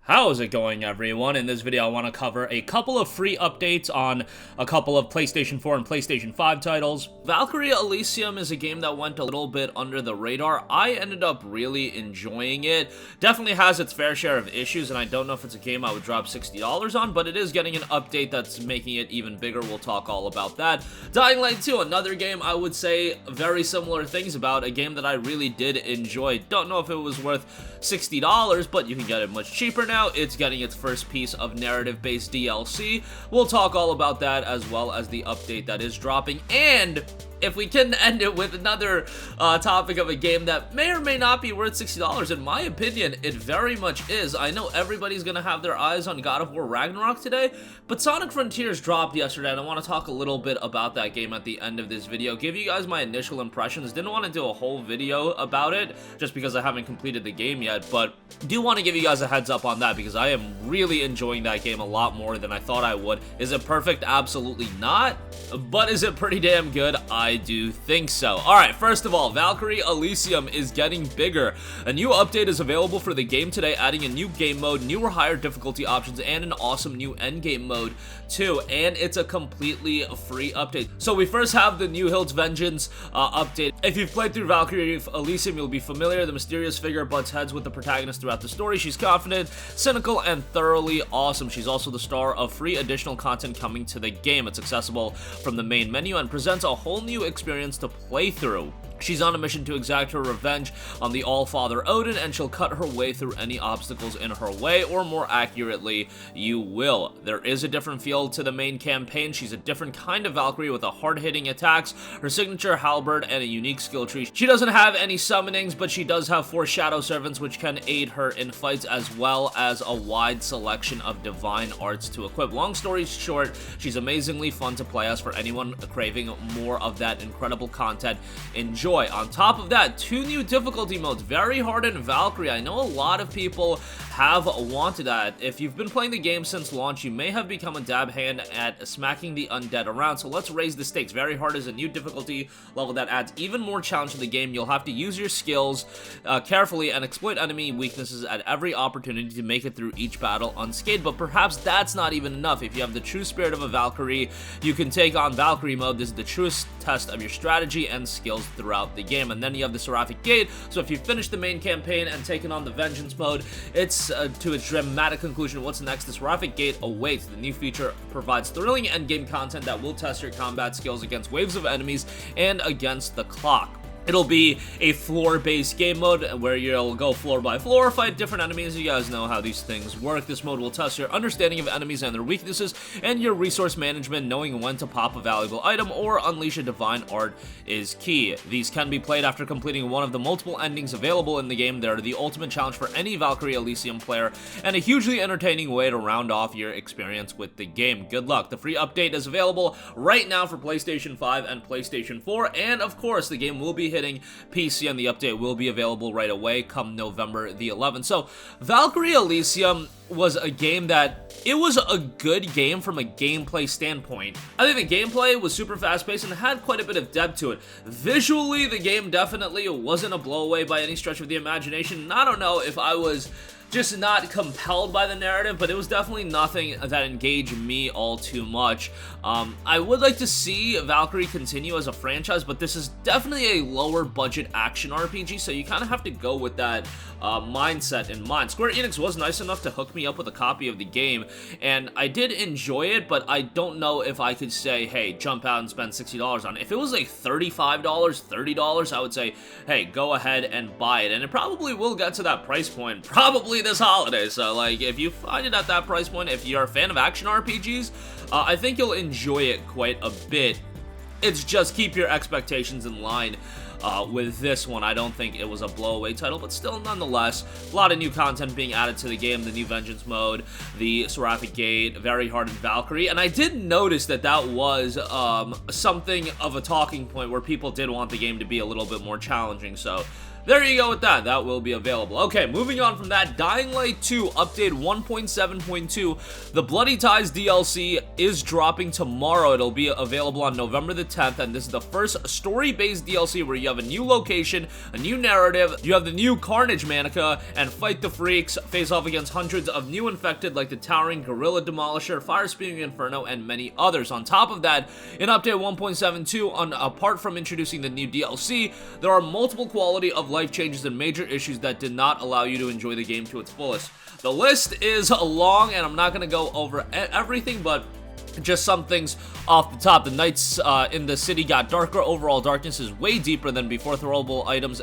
How's it going, everyone? In this video, I want to cover a couple of free updates on a couple of PlayStation 4 and PlayStation 5 titles. Valkyrie Elysium is a game that went a little bit under the radar. I ended up really enjoying it. Definitely has its fair share of issues, and I don't know if it's a game I would drop $60 on, but it is getting an update that's making it even bigger. We'll talk all about that. Dying Light 2, another game I would say very similar things about, a game that I really did enjoy. Don't know if it was worth $60, but you can get it much cheaper now. It's getting its first piece of narrative-based DLC. We'll talk all about that, as well as the update that is dropping, and if we can end it with another topic of a game that may or may not be worth $60, in my opinion, it very much is. I know everybody's gonna have their eyes on God of War Ragnarok today, but Sonic Frontiers dropped yesterday, and I want to talk a little bit about that game at the end of this video, give you guys my initial impressions. Didn't want to do a whole video about it, just because I haven't completed the game yet, but do want to give you guys a heads up on that, because I am really enjoying that game a lot more than I thought I would. Is it perfect? Absolutely not, but is it pretty damn good? I do think so. Alright, first of all, Valkyrie Elysium is getting bigger. A new update is available for the game today, adding a new game mode, newer higher difficulty options, and an awesome new endgame mode too, and it's a completely free update. So we first have the New Hill's Vengeance update. If you've played through Valkyrie Elysium, you'll be familiar. The mysterious figure butts heads with the protagonist throughout the story. She's confident, cynical, and thoroughly awesome. She's also the star of free additional content coming to the game. It's accessible from the main menu and presents a whole new experience to play through. She's on a mission to exact her revenge on the All-Father Odin, and she'll cut her way through any obstacles in her way, or more accurately, you will. There is a different feel to the main campaign. She's a different kind of Valkyrie with a hard-hitting attacks, her signature halberd, and a unique skill tree. She doesn't have any summonings, but she does have 4 shadow servants, which can aid her in fights, as well as a wide selection of divine arts to equip. Long story short, she's amazingly fun to play as for anyone craving more of that incredible content. Enjoy. On top of that, 2 new difficulty modes, Very Hard and Valkyrie. I know a lot of people have wanted that. If you've been playing the game since launch, you may have become a dab hand at smacking the undead around, so let's raise the stakes. Very Hard is a new difficulty level that adds even more challenge to the game. You'll have to use your skills carefully and exploit enemy weaknesses at every opportunity to make it through each battle unscathed, but perhaps that's not even enough. If you have the true spirit of a Valkyrie, you can take on Valkyrie mode. This is the truest test of your strategy and skills throughout the game. And then you have the Seraphic Gate, so if you finish the main campaign and taken on the Vengeance mode, it's to its dramatic conclusion. What's next? The Seraphic Gate awaits. The new feature provides thrilling endgame content that will test your combat skills against waves of enemies and against the clock. It'll be a floor-based game mode where you'll go floor by floor, fight different enemies. You guys know how these things work. This mode will test your understanding of enemies and their weaknesses, and your resource management. Knowing when to pop a valuable item or unleash a divine art is key. These can be played after completing one of the multiple endings available in the game. They're the ultimate challenge for any Valkyrie Elysium player, and a hugely entertaining way to round off your experience with the game. Good luck. The free update is available right now for PlayStation 5 and PlayStation 4, and of course, the game will be hitting PC, and the update will be available right away come November the 11th. So Valkyrie Elysium was a game that, it was a good game from a gameplay standpoint. I think the gameplay was super fast-paced and had quite a bit of depth to it. Visually, the game definitely wasn't a blowaway by any stretch of the imagination. I don't know if I was just not compelled by the narrative, but it was definitely nothing that engaged me all too much. I would like to see Valkyrie continue as a franchise, but this is definitely a lower budget action RPG, so you kind of have to go with that mindset in mind. Square Enix was nice enough to hook me up with a copy of the game, and I did enjoy it, but I don't know if I could say, hey, jump out and spend $60 on it. If it was like $35, $30, I would say, hey, go ahead and buy it, and it probably will get to that price point, probably this holiday. So like, if you find it at that price point, if you're a fan of action RPGs, I think you'll enjoy it quite a bit. It's just keep your expectations in line with this one. I don't think it was a blowaway title, but still, nonetheless, a lot of new content being added to the game. The new Vengeance mode, the Seraphic Gate, Very Hard and Valkyrie, and I did notice that that was something of a talking point where people did want the game to be a little bit more challenging, so there you go with that. That will be available. Okay, moving on from that, Dying Light 2 Update 1.7.2. The Bloody Ties DLC is dropping tomorrow. It'll be available on November the 10th, and this is the first story-based DLC where you have a new location, a new narrative, you have the new Carnage Manica, and fight the freaks, face off against hundreds of new infected like the Towering Gorilla Demolisher, Fire Spewing Inferno, and many others. On top of that, in Update 1.72, apart from introducing the new DLC, there are multiple quality of life changes and major issues that did not allow you to enjoy the game to its fullest. The list is long, and I'm not going to go over everything, but just some things off the top. The nights in the city got darker. Overall darkness is way deeper than before. Throwable items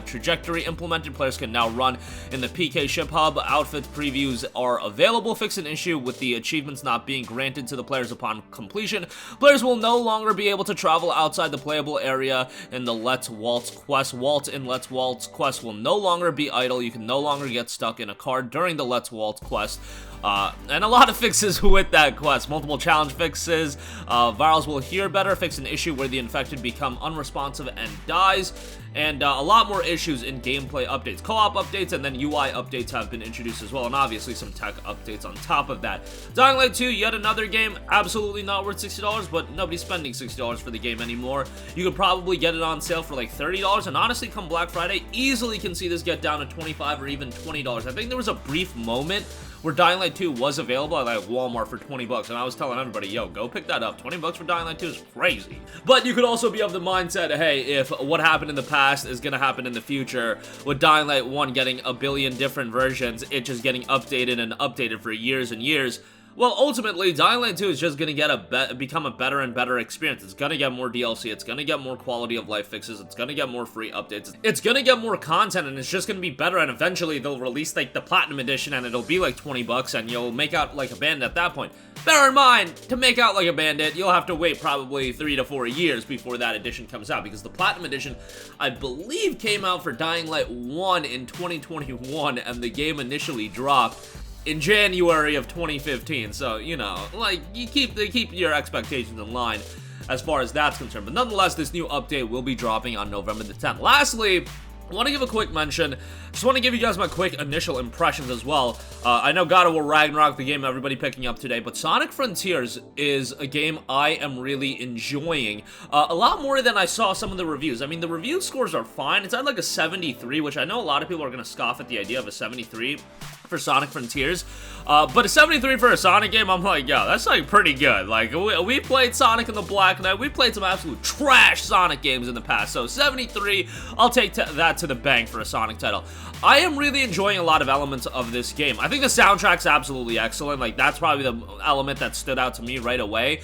trajectory implemented. Players can now run in the PK ship hub. Outfit previews are available. Fix an issue with the achievements not being granted to the players upon completion. Players will no longer be able to travel outside the playable area in the Let's Waltz quest. Waltz in Let's Waltz quest will no longer be idle. You can no longer get stuck in a car during the Let's Waltz quest. And a lot of fixes with that quest. Multiple challenge fixes. Virals will hear better. Fix an issue where the infected become unresponsive and dies. And a lot more issues in gameplay updates. Co-op updates and then UI updates have been introduced as well. And obviously some tech updates on top of that. Dying Light 2, yet another game. Absolutely not worth $60, but nobody's spending $60 for the game anymore. You could probably get it on sale for like $30. And honestly, come Black Friday, easily can see this get down to $25 or even $20. I think there was a brief moment where Dying Light 2 was available at like Walmart for 20 bucks, and I was telling everybody, yo, go pick that up. 20 bucks for Dying Light 2 is crazy. But you could also be of the mindset, hey, if what happened in the past is gonna happen in the future, with Dying Light 1 getting a billion different versions, it just getting updated and updated for years and years, well, ultimately, Dying Light 2 is just going to become a better and better experience. It's going to get more DLC, it's going to get more quality of life fixes, it's going to get more free updates, it's going to get more content, and it's just going to be better, and eventually they'll release, like, the Platinum Edition, and it'll be, like, 20 bucks, and you'll make out like a bandit at that point. Bear in mind, to make out like a bandit, you'll have to wait probably 3 to 4 years before that edition comes out, because the Platinum Edition, I believe, came out for Dying Light 1 in 2021, and the game initially dropped in January of 2015, so, you know, like, you keep your expectations in line as far as that's concerned. But nonetheless, this new update will be dropping on November the 10th. Lastly, I want to give a quick mention. Just want to give you guys my quick initial impressions as well. I know God of War Ragnarok, the game everybody picking up today, but Sonic Frontiers is a game I am really enjoying. A lot more than I saw some of the reviews. I mean, the review scores are fine. It's at like a 73, which I know a lot of people are going to scoff at the idea of a 73 for Sonic Frontiers. But a 73 for a Sonic game, I'm like, yo, that's like pretty good. Like, we played Sonic in the Black Knight. We played some absolute trash Sonic games in the past. So 73, I'll take that to the bank for a Sonic title. I am really enjoying a lot of elements of this game. I think the soundtrack's absolutely excellent. Like, that's probably the element that stood out to me right away.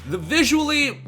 Visually,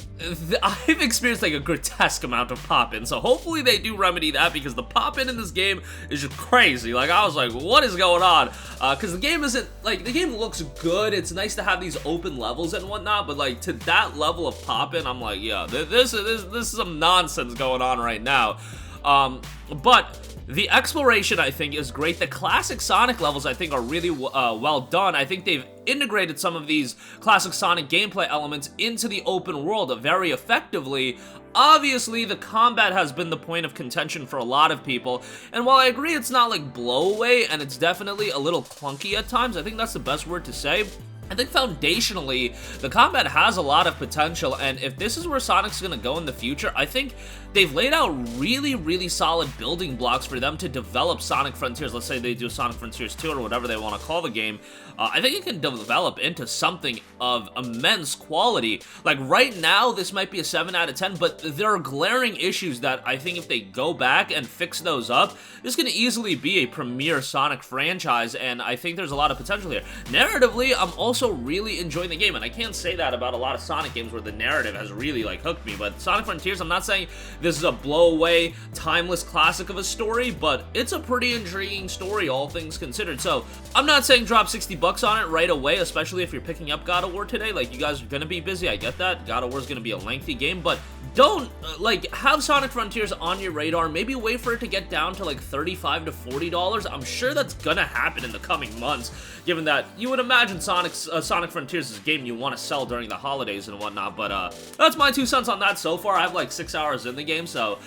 I've experienced like a grotesque amount of pop-in, so hopefully they do remedy that, because the pop-in in this game is just crazy. Like, I was like, what is going on? Because the game isn't, like, the game looks good. It's nice to have these open levels and whatnot, but like, to that level of pop-in, I'm like, yeah, this is some nonsense going on right now. But the exploration, I think, is great. The classic Sonic levels, I think, are really well done. I think they've integrated some of these classic Sonic gameplay elements into the open world very effectively. Obviously, the combat has been the point of contention for a lot of people, and while I agree it's not like blowaway, and it's definitely a little clunky at times, I think that's the best word to say, I think foundationally, the combat has a lot of potential, and if this is where Sonic's going to go in the future, I think they've laid out really, really solid building blocks for them to develop Sonic Frontiers. Let's say they do Sonic Frontiers 2 or whatever they want to call the game. I think it can develop into something of immense quality. Like, right now, this might be a 7 out of 10, but there are glaring issues that I think if they go back and fix those up, this can easily be a premier Sonic franchise, and I think there's a lot of potential here. Narratively, I'm also really enjoying the game, and I can't say that about a lot of Sonic games where the narrative has really, like, hooked me, but Sonic Frontiers, I'm not saying this is a blow-away, timeless classic of a story, but it's a pretty intriguing story, all things considered. So, I'm not saying drop 60 bucks on it right away, especially if you're picking up God of War today. Like, you guys are gonna be busy, I get that. God of War is gonna be a lengthy game, but don't, like, have Sonic Frontiers on your radar. Maybe wait for it to get down to, like, $35 to $40. I'm sure that's gonna happen in the coming months, given that you would imagine Sonic Frontiers is a game you want to sell during the holidays and whatnot, but, that's my 2 cents on that so far. I have, like, 6 hours in the game, so,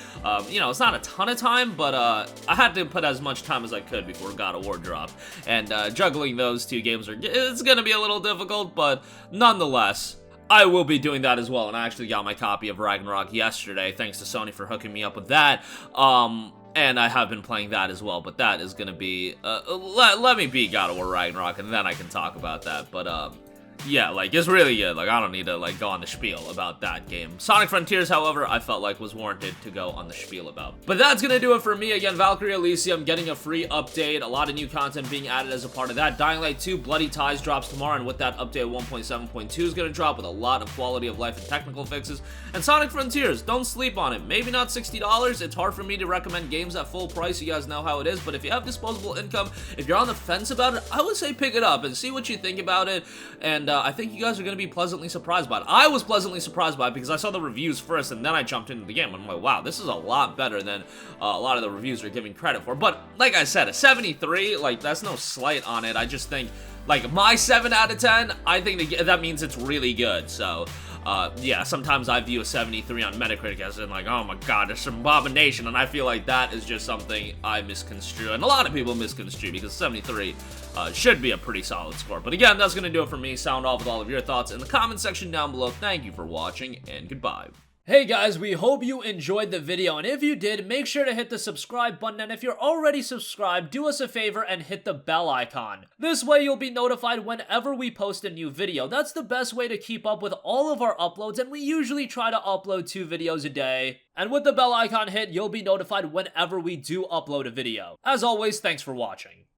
you know, it's not a ton of time, but, I had to put as much time as I could before God of War dropped, and, juggling those 2 games it's gonna be a little difficult, but nonetheless, I will be doing that as well, and I actually got my copy of Ragnarok yesterday, thanks to Sony for hooking me up with that, and I have been playing that as well, but that is gonna be, let me beat God of War Ragnarok, and then I can talk about that, but, yeah, like, it's really good. Like, I don't need to, like, go on the spiel about that game. Sonic Frontiers, however, I felt like was warranted to go on the spiel about. But that's gonna do it for me. Again, Valkyrie Elysium getting a free update, a lot of new content being added as a part of that. Dying Light 2 Bloody Ties drops tomorrow, and with that update 1.7.2 is gonna drop with a lot of quality of life and technical fixes. And Sonic Frontiers, don't sleep on it. Maybe not $60. It's hard for me to recommend games at full price. You guys know how it is, but if you have disposable income, if you're on the fence about it, I would say pick it up and see what you think about it. And I think you guys are going to be pleasantly surprised by it. I was pleasantly surprised by it because I saw the reviews first and then I jumped into the game. I'm like, wow, this is a lot better than a lot of the reviews are giving credit for. But like I said, a 73, like, that's no slight on it. I just think, like, my 7 out of 10, I think that means it's really good. So, yeah, sometimes I view a 73 on Metacritic as in, like, oh my god, it's an abomination, and I feel like that is just something I misconstrue, and a lot of people misconstrue, because 73 should be a pretty solid score. But again, that's gonna do it for me. Sound off with all of your thoughts in the comment section down below. Thank you for watching, and goodbye. Hey guys, we hope you enjoyed the video, and if you did, make sure to hit the subscribe button, and if you're already subscribed, do us a favor and hit the bell icon. This way you'll be notified whenever we post a new video. That's the best way to keep up with all of our uploads, and we usually try to upload 2 videos a day. And with the bell icon hit, you'll be notified whenever we do upload a video. As always, thanks for watching.